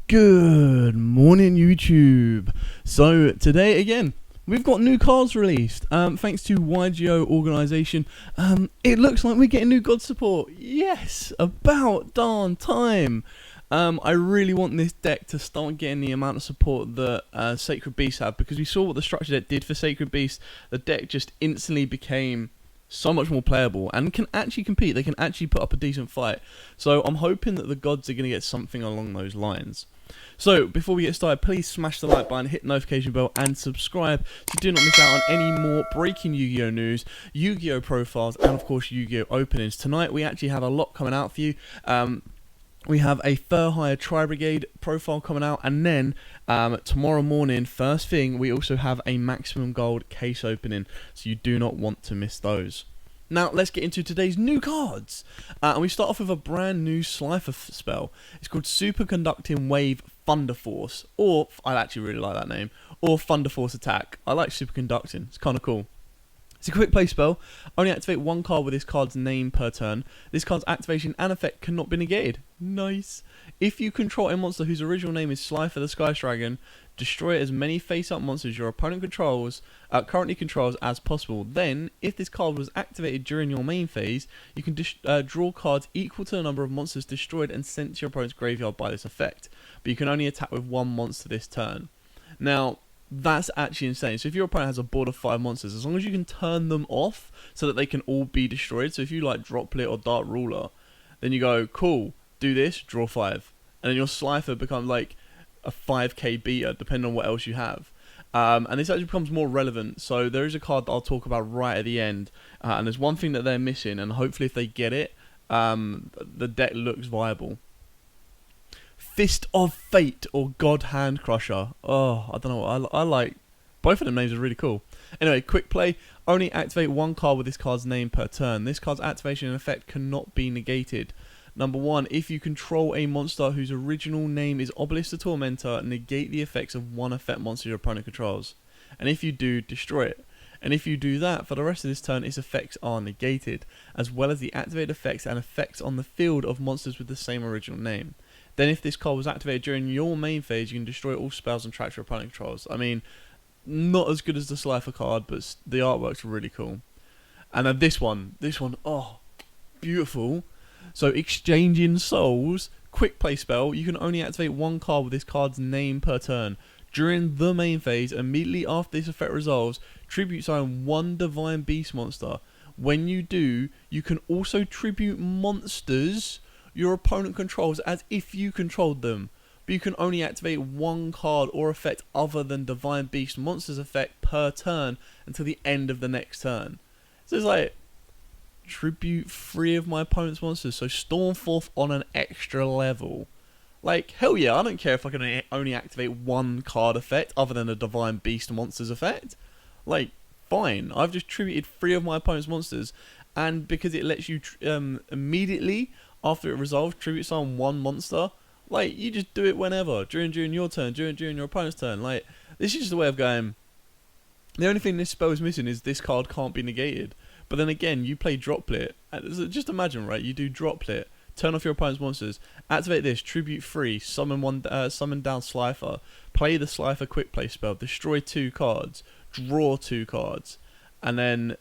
Good morning, YouTube. So today again, we've got new cards released. Thanks to Yugioh organization. It looks like we're getting new god support. Yes, about darn time. I really want this deck to start getting the amount of support that Sacred Beasts have, because we saw what the structure deck did for Sacred Beasts. The deck just instantly became so much more playable and can actually compete. They can actually put up a decent fight. So I'm hoping that the gods are going to get something along those lines. So before we get started, please smash the like button, hit the notification bell and subscribe so you do not miss out on any more breaking Yu-Gi-Oh news, Yu-Gi-Oh profiles and of course Yu-Gi-Oh openings. Tonight we actually have a lot coming out for you. We have a Fur-Hire Tri-Brigade profile coming out, and then tomorrow morning, first thing, we also have a Maximum Gold case opening, so you do not want to miss those. Now, let's get into today's new cards. And we start off with a brand new Slifer spell. It's called Superconducting Wave Thunder Force, or, I actually really like that name, or Thunder Force Attack. I like Superconducting, it's kind of cool. It's a quick play spell. Only activate one card with this card's name per turn. This card's activation and effect cannot be negated. Nice. If you control a monster whose original name is Slifer the Sky Dragon, destroy as many face-up monsters your opponent currently controls as possible. Then, if this card was activated during your main phase, you can draw cards equal to the number of monsters destroyed and sent to your opponent's graveyard by this effect. But you can only attack with one monster this turn. Now, that's actually insane. So if your opponent has a board of 5 monsters, as long as you can turn them off so that they can all be destroyed. So if you like Droplet or Dark Ruler, then you go, cool, do this, draw 5. And then your Slifer becomes like a 5k beater, depending on what else you have. And this actually becomes more relevant. So there is a card that I'll talk about right at the end. And there's one thing that they're missing, and hopefully if they get it, the deck looks viable. Fist of Fate or God Hand Crusher. Oh, I don't know. I like both of them names are really cool. Anyway, quick play. Only activate one card with this card's name per turn. This card's activation and effect cannot be negated. Number 1, if you control a monster whose original name is Obelisk the Tormentor, negate the effects of one effect monster your opponent controls. And if you do, destroy it. And if you do that, for the rest of this turn, its effects are negated, as well as the activated effects and effects on the field of monsters with the same original name. Then if this card was activated during your main phase, you can destroy all spells and tracks your opponent controls. I mean, not as good as the Slifer card, but the artwork's really cool. And then this one, oh, beautiful. So Exchanging Souls, quick play spell. You can only activate one card with this card's name per turn. During the main phase, immediately after this effect resolves, tribute summon one Divine Beast monster. When you do, you can also tribute monsters your opponent controls as if you controlled them, but you can only activate one card or effect other than Divine Beast monster's effect per turn until the end of the next turn. So it's like, tribute 3 of my opponent's monsters, so Stormforth on an extra level. Like, hell yeah, I don't care if I can only activate one card effect other than a Divine Beast monster's effect. Like, fine, I've just tributed 3 of my opponent's monsters, and because it lets you immediately after it resolves tribute summon one monster, like, you just do it whenever, during your turn, during your opponent's turn. Like, this is just a way of going, the only thing this spell is missing is this card can't be negated. But then again, you play Droplet, just imagine, right, you do Droplet, turn off your opponent's monsters, activate this, tribute 3, summon down Slifer, play the Slifer quick play spell, destroy 2 cards, draw 2 cards, and then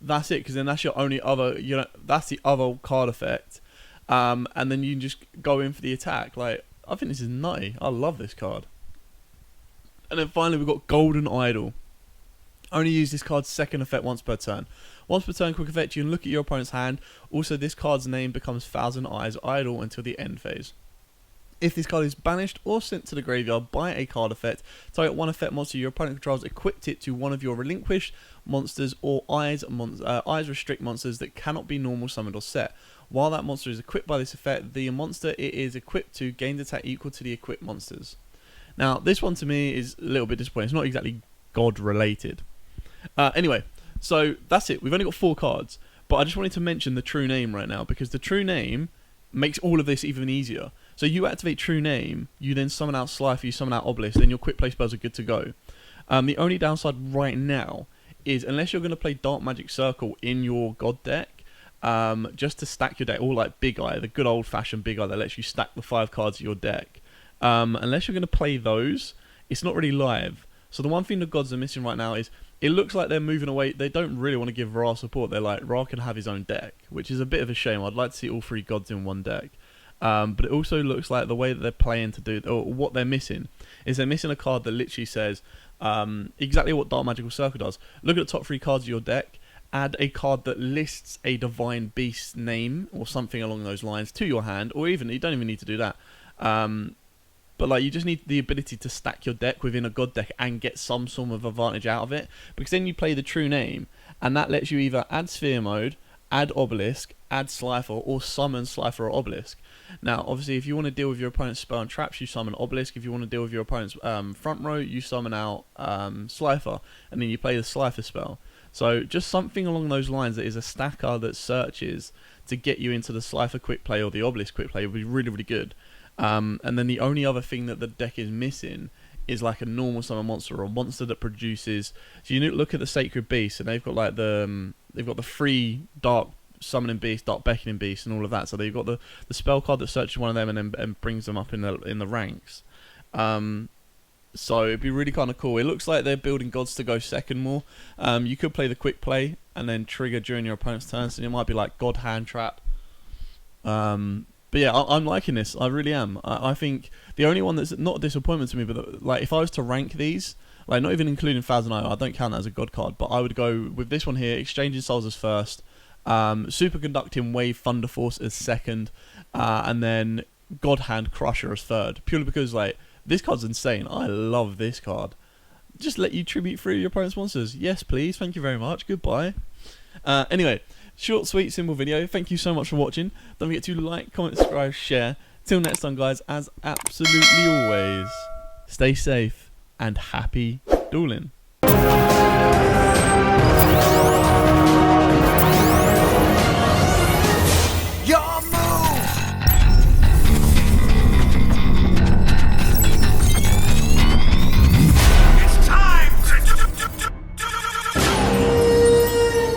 that's it, because then that's your only other, that's the other card effect, and then you can just go in for the attack. Like, I think this is nutty. I love this card. And then finally we've got Golden Idol. Only use this card's second effect once per turn. Once per turn, quick effect, you can look at your opponent's hand. Also, this card's name becomes Thousand Eyes Idol until the end phase. If this card is banished or sent to the graveyard by a card effect, target one effect monster your opponent controls, equipped it to one of your relinquished monsters or eyes restrict monsters that cannot be normal summoned or set. While that monster is equipped by this effect, the monster it is equipped to gains attack equal to the equipped monsters. Now, this one to me is a little bit disappointing. It's not exactly God related. Anyway, so that's it. We've only got 4 cards, but I just wanted to mention the true name right now, because the true name makes all of this even easier. So you activate True Name, you then summon out Slifer, you summon out Obelisk, then your quick play spells are good to go. The only downside right now is, unless you're going to play Dark Magic Circle in your God deck, just to stack your deck, or like Big Eye, the good old fashioned Big Eye that lets you stack the 5 cards of your deck, Unless you're going to play those, it's not really live. So the one thing the gods are missing right now is it looks like they're moving away. They don't really want to give Ra support. They're like, Ra can have his own deck, which is a bit of a shame. I'd like to see all 3 gods in one deck. But it also looks like the way that they're playing to do, or what they're missing, is they're missing a card that literally says exactly what Dark Magical Circle does. Look at the top 3 cards of your deck, add a card that lists a Divine Beast name, or something along those lines, to your hand, or even, you don't even need to do that. But like, you just need the ability to stack your deck within a god deck and get some sort of advantage out of it, because then you play the true name, and that lets you either add Sphere Mode, add Obelisk, add Slifer, or summon Slifer or Obelisk. Now, obviously, if you want to deal with your opponent's spell and traps, you summon Obelisk. If you want to deal with your opponent's front row, you summon out Slifer, and then you play the Slifer spell. So just something along those lines that is a stacker that searches to get you into the Slifer quick play or the Obelisk quick play would be really, really good. And then the only other thing that the deck is missing is like a normal summon monster, or a monster that produces. So you look at the Sacred Beast, and they've got like they've got the 3 dark summoning beast, dark beckoning beast, and all of that. So they've got the spell card that searches one of them and brings them up in the ranks. So it'd be really kind of cool. It looks like they're building gods to go second more. You could play the quick play and then trigger during your opponent's turn, so it might be like God Hand Trap. But yeah, I'm liking this. I really am. I think the only one that's not a disappointment to me, but like if I was to rank these, like not even including Thousand Eye, I don't count that as a god card, but I would go with this one here, Exchanging Souls as first, Superconducting Wave Thunder Force as second, and then God Hand Crusher as third, purely because like this card's insane. I love this card. Just let you tribute through your opponent's monsters. Yes, please. Thank you very much. Goodbye. Anyway, short, sweet, simple video. Thank you so much for watching. Don't forget to like, comment, subscribe, share. Till next time, guys, as absolutely always, stay safe and happy dueling.